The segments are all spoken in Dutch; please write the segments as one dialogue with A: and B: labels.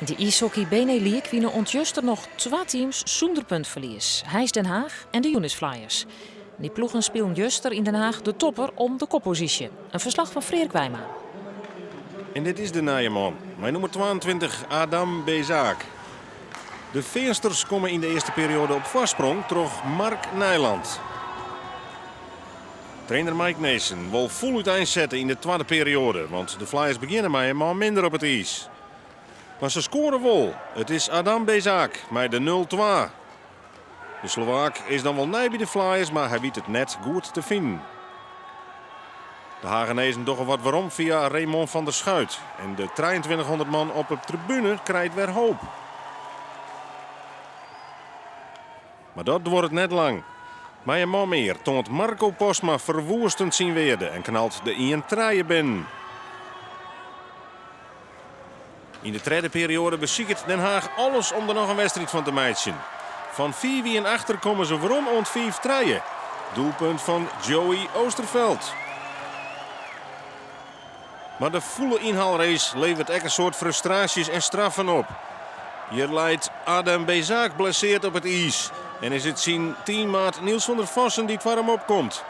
A: In de ijshockey Benelux winnen ontjuster nog 2 teams zonder puntverlies. Heijs Den Haag en de Unis Flyers. Die ploegen spelen juster in Den Haag de topper om de koppositie. Een verslag van Freek Wijma.
B: En dit is de Nijeman. Mijn nummer 22, Adam Bezaak. De Veersters komen in de eerste periode op voorsprong door Mark Nijland. Trainer Mike Neesen wil vol uiteenzetten in de tweede periode. Want de Flyers beginnen met een man minder op het ijs. Maar ze scoren wel. Het is Adam Bezaak met de 0-2. De Slovaak is dan wel nij bij de Flyers, maar hij weet het net goed te vinden. De Hagenezen toch wat waarom via Raymond van der Schuit. En de 2300 man op de tribune krijgt weer hoop. Maar dat wordt het net lang. Maar een man meer toont Marco Postma verwoestend zien weerde en knalt de Ian Traaien binnen. In de tweede periode beziekt Den Haag alles om er nog een wedstrijd van te matchen. Van 4 en achter komen ze waarom ont 5 traaien. Doelpunt van Joey Oosterveld. Maar de volle inhaalrace levert ook een soort frustraties en straffen op. Hier leidt Adam Bezaak blesseerd op het ijs. En is het zijn teammaat Niels van der Vossen die het voor hem opkomt.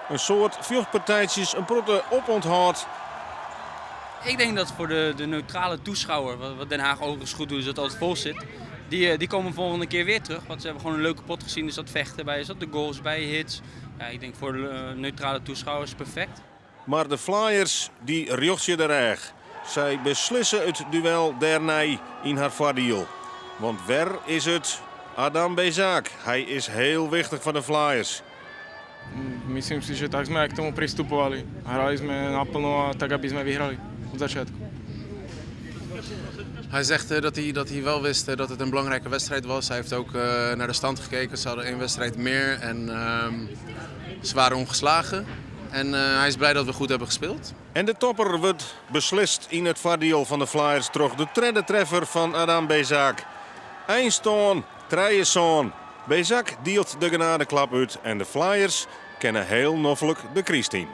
B: Een soort vechtpartijtjes, een protte oponthoud.
C: Ik denk dat voor de neutrale toeschouwer, wat Den Haag overigens goed doet, is dat het altijd vol zit. Die komen volgende keer weer terug. Want ze hebben gewoon een leuke pot gezien. Er zat vechten bij, er zat de goals bij, hits. Ja, ik denk voor de neutrale toeschouwers perfect.
B: Maar de Flyers, die rjocht je er erg. Zij beslissen het duel dernij in haar voordeel. Want waar is het? Adam Bezaak. Hij is heel wichtig voor de Flyers.
D: Myslím si, že tak sme aj k tomu pristupovali. Hrali sme naplno a tak, aby sme vyhrali od začiatku.
E: Hij zegt dat hij wel wist dat het een belangrijke wedstrijd was. Hij heeft ook naar de stand gekeken. Ze hadden 1 wedstrijd meer en ze waren ongeslagen. En hij is blij dat we goed hebben gespeeld.
B: En de topper wordt beslist in het voordeel van de Flyers. Toch de tweede treffer van Adam Bezaak. Eindstoon, Trijesson. Bezaak deelt de genadeklap uit en de Flyers kennen heel noffelijk de Christine.